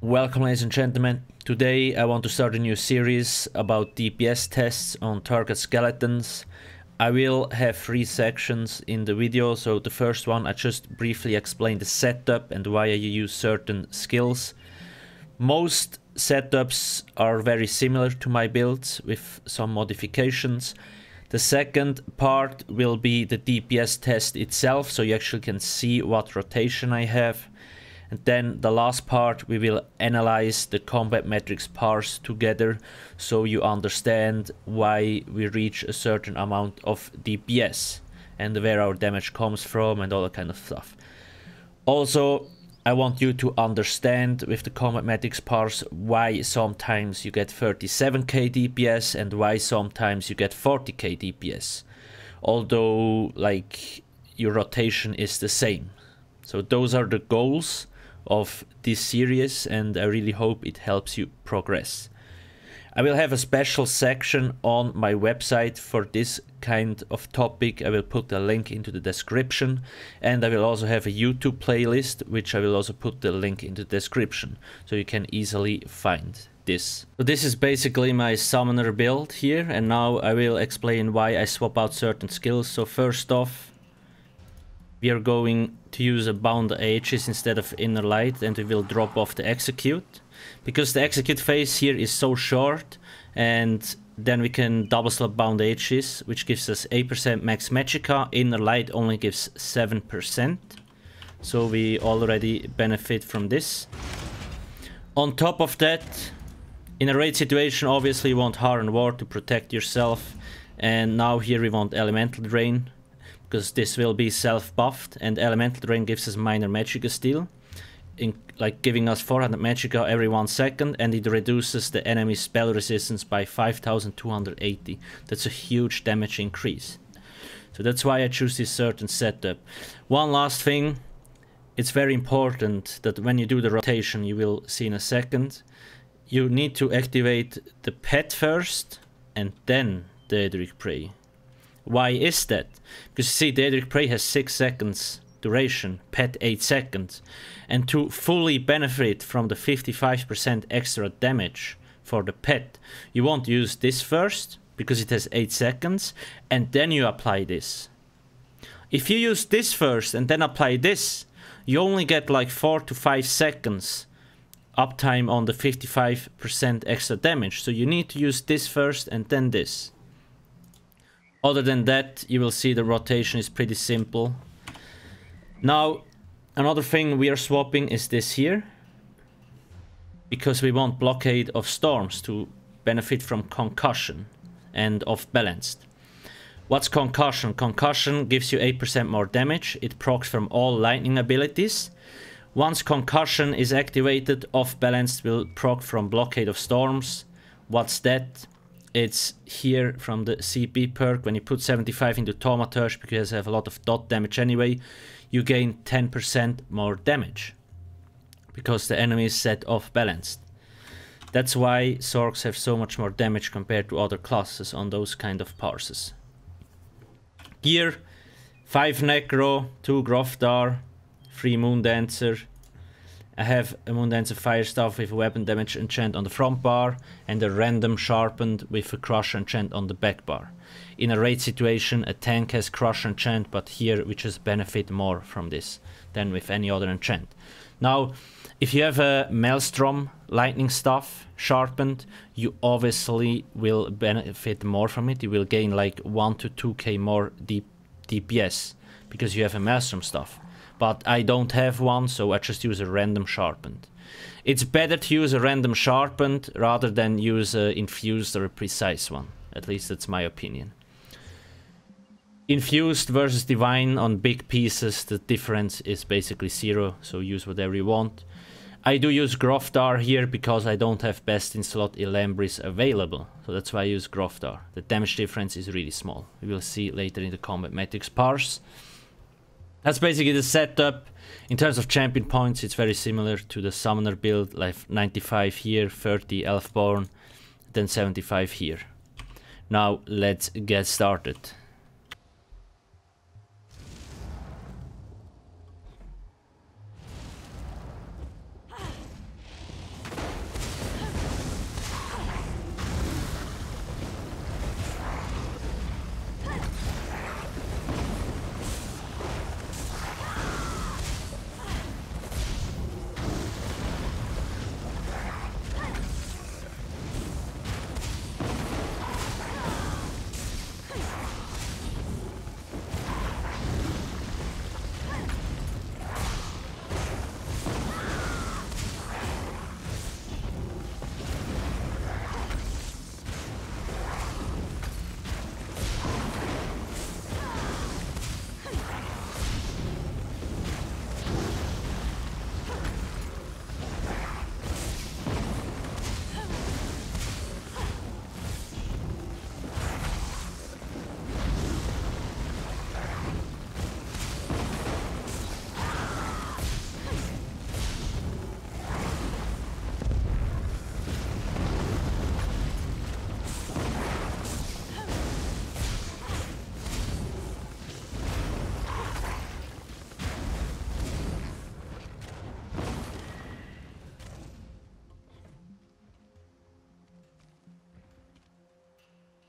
Welcome, ladies and gentlemen. Today I want to start a new series about DPS tests on target skeletons. I will have 3 sections in the video. So the first one, I just briefly explain the setup and why you use certain skills. Most setups are very similar to my builds with some modifications. The second part will be the DPS test itself, so you actually can see what rotation I have. And then the last part, we will analyze the combat metrics parse together, so you understand why we reach a certain amount of DPS and where our damage comes from and all that kind of stuff. Also, I want you to understand with the combat metrics parse why sometimes you get 37k DPS and why sometimes you get 40k DPS. Although, like, your rotation is the same. So those are the goals of this series, and I really hope it helps you progress. I will have a special section on my website for this kind of topic. I will put a link into the description, and I will also have a YouTube playlist, which I will also put the link in the description, so you can easily find this. So this is basically my summoner build here, and now I will explain why I swap out certain skills. So first off, we are going to use a bound Aegis instead of inner light, and we will drop off the execute. Because the execute phase here is so short, and then we can double slot bound Aegis, which gives us 8% max Magicka. Inner light only gives 7%. So we already benefit from this. On top of that, in a raid situation, obviously you want Hardened Ward to protect yourself. And now here we want Elemental Drain, because this will be self-buffed, and Elemental Drain gives us minor Magicka steal, like giving us 400 Magicka every 1 second, and it reduces the enemy's spell resistance by 5280. That's a huge damage increase. So that's why I choose this certain setup. One last thing, it's very important that when you do the rotation, you will see in a second, you need to activate the pet first, and then the Daedric Prey. Why is that? Because you see, Daedric Prey has 6 seconds duration, pet 8 seconds. And to fully benefit from the 55% extra damage for the pet, you want to use this first, because it has 8 seconds, and then you apply this. If you use this first and then apply this, you only get like 4 to 5 seconds uptime on the 55% extra damage. So you need to use this first and then this. Other than that, you will see the rotation is pretty simple. Now, another thing we are swapping is this here, because we want Blockade of Storms to benefit from Concussion and Off Balanced. What's Concussion? Concussion gives you 8% more damage. It procs from all lightning abilities. Once Concussion is activated, Off Balanced will proc from Blockade of Storms. What's that? It's here from the CP perk. When you put 75 into Thaumaturge, because I have a lot of dot damage anyway, you gain 10% more damage, because the enemy is set off balanced. That's why Sorcs have so much more damage compared to other classes on those kind of parses. Gear, 5 Necro, 2 Grofdar, 3 Moondancer. I have a Moondancer Fire Staff with a weapon damage enchant on the front bar, and a random sharpened with a crush enchant on the back bar. In a raid situation, a tank has crush enchant, but here we just benefit more from this than with any other enchant. Now, if you have a Maelstrom lightning staff sharpened, you obviously will benefit more from it. You will gain like 1 to 2k more DPS, because you have a Maelstrom staff. But I don't have one, so I just use a random sharpened. It's better to use a random sharpened rather than use a infused or a precise one. At least that's my opinion. Infused versus divine on big pieces, the difference is basically 0, so use whatever you want. I do use Grofdar here because I don't have best in slot Elambris available, so that's why I use Grofdar. The damage difference is really small. We will see later in the combat metrics parse. That's basically the setup. In terms of champion points, it's very similar to the summoner build, like 95 here, 30 Elfborn, then 75 here. Now let's get started.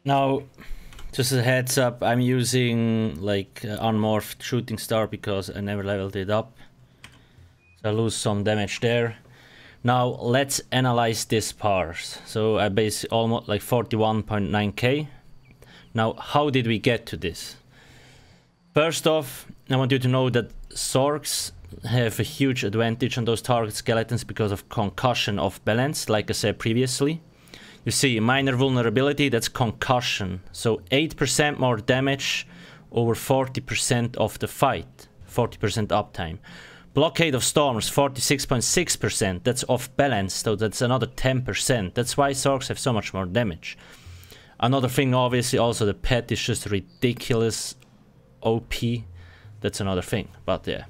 Now, just a heads up, I'm using like unmorphed shooting star because I never leveled it up. So I lose some damage there. Now let's analyze this parse. So I base almost like 41.9k. Now how did we get to this? First off, I want you to know that Sorks have a huge advantage on those target skeletons because of concussion off balance, like I said previously. You see, minor vulnerability, that's concussion. So 8% more damage over 40% of the fight, 40% uptime. Blockade of Storms, 46.6%, that's off balance, so that's another 10%. That's why Sorks have so much more damage. Another thing, obviously, also the pet is just ridiculous OP. That's another thing, but yeah.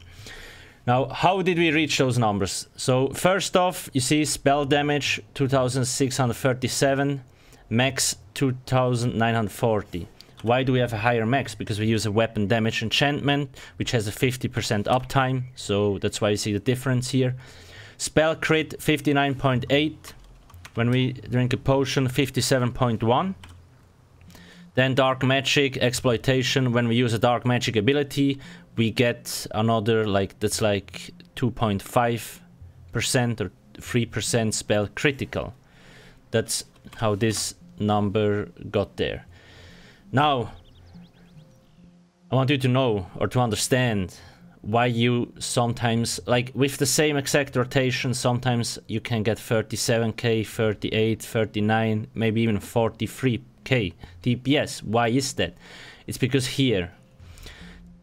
Now, how did we reach those numbers? So, first off, you see spell damage 2637, max 2940. Why do we have a higher max? Because we use a weapon damage enchantment, which has a 50% uptime, so that's why you see the difference here. Spell crit 59.8. When we drink a potion, 57.1. Then dark magic exploitation. When we use a dark magic ability, we get another, like, that's like 2.5% or 3% spell critical. That's how this number got there. Now, I want you to know or to understand why you sometimes, like with the same exact rotation, sometimes you can get 37k, 38, 39, maybe even 43k DPS. Why is that? It's because here,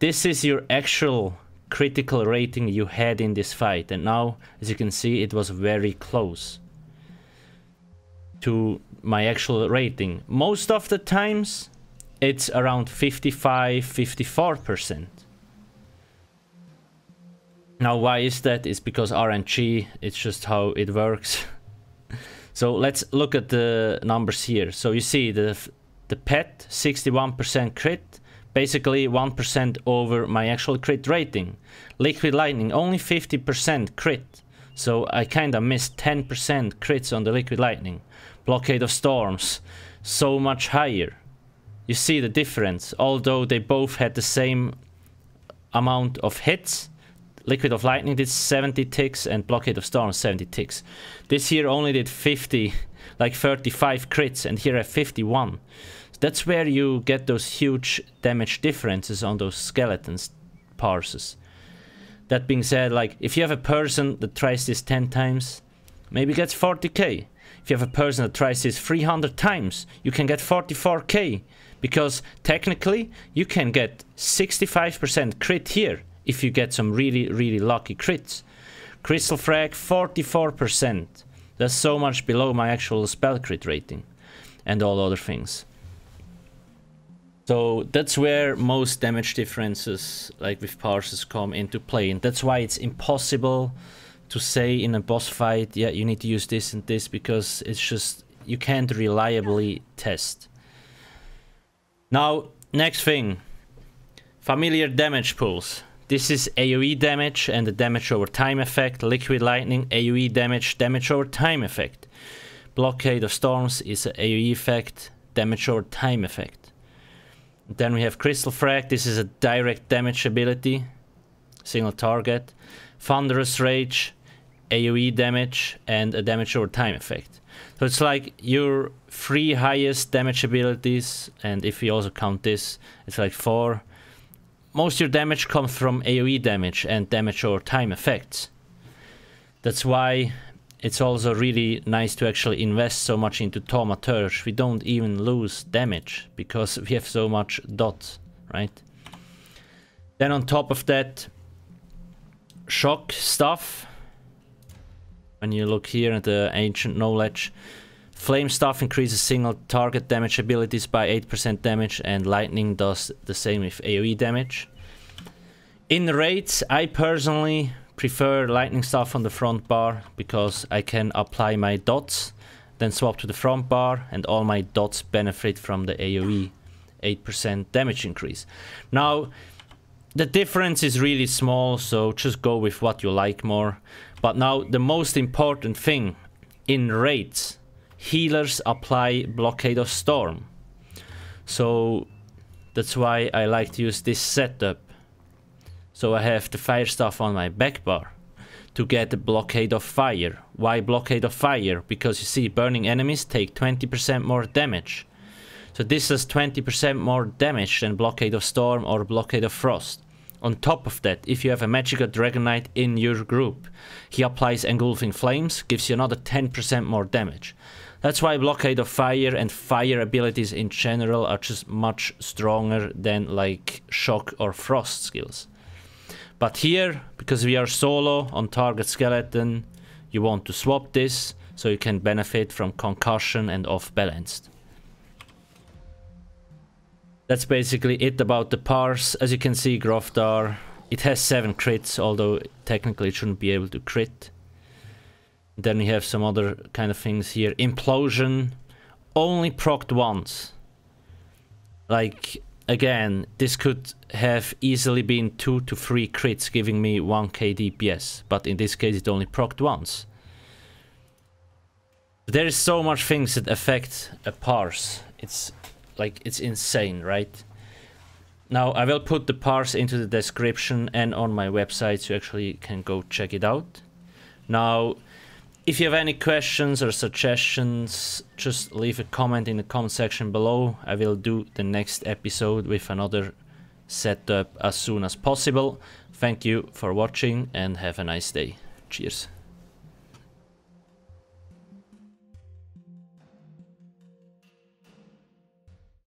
this is your actual critical rating you had in this fight, and now, as you can see, it was very close to my actual rating. Most of the times, it's around 55-54%. Now, why is that? It's because RNG, it's just how it works. So let's look at the numbers here. So you see the pet, 61% crit, basically 1% over my actual crit rating. Liquid Lightning, only 50% crit. So I kinda missed 10% crits on the Liquid Lightning. Blockade of Storms, so much higher. You see the difference, although they both had the same amount of hits. Liquid of Lightning did 70 ticks and Blockade of Storms 70 ticks. This here only did 50, like 35 crits, and here at 51. That's where you get those huge damage differences on those skeletons parses. That being said, like if you have a person that tries this 10 times, maybe gets 40k. If you have a person that tries this 300 times, you can get 44k. Because technically, you can get 65% crit here if you get some really lucky crits. Crystal Frag, 44%. That's so much below my actual spell crit rating. And all other things. So that's where most damage differences, like with parses, come into play. And that's why it's impossible to say in a boss fight, yeah, you need to use this and this, because it's just, you can't reliably test. Now, next thing, familiar damage pools. This is AoE damage and the damage over time effect. Liquid Lightning, AoE damage, damage over time effect. Blockade of Storms is an AoE effect, damage over time effect. Then we have Crystal Frag, this is a direct damage ability, single target. Thunderous Rage, AoE damage and a damage over time effect. So it's like your 3 highest damage abilities, and if we also count this, it's like 4. Most of your damage comes from AoE damage and damage over time effects. That's why it's also really nice to actually invest so much into Thaumaturge. We don't even lose damage because we have so much dots, right? Then on top of that, shock stuff. When you look here at the ancient knowledge, flame stuff increases single target damage abilities by 8% damage, and lightning does the same with AoE damage. In raids, I personally prefer lightning stuff on the front bar because I can apply my dots, then swap to the front bar, and all my dots benefit from the AoE 8% damage increase. Now, the difference is really small, so just go with what you like more. But now, the most important thing, in raids, healers apply Blockade of Storm. So that's why I like to use this setup. So I have the fire stuff on my back bar to get the blockade of fire. Why blockade of fire? Because you see, burning enemies take 20% more damage. So this does 20% more damage than blockade of storm or blockade of frost. On top of that, if you have a Magicka Dragon Knight in your group, he applies engulfing flames, gives you another 10% more damage. That's why blockade of fire and fire abilities in general are just much stronger than like shock or frost skills. But here, because we are solo on target skeleton, you want to swap this so you can benefit from concussion and off-balanced. That's basically it about the Parse. As you can see, Grofdar, it has 7 crits, although technically it shouldn't be able to crit. Then we have some other kind of things here. Implosion, only procced once. Like, again, this could have easily been 2 to 3 crits, giving me 1k DPS. But in this case, it only procced once. There is so much things that affect a Parse. It's insane, right? Now, I will put the Parse into the description and on my website, so you actually can go check it out. Now, if you have any questions or suggestions, just leave a comment in the comment section below. I will do the next episode with another setup as soon as possible. Thank you for watching and have a nice day. Cheers.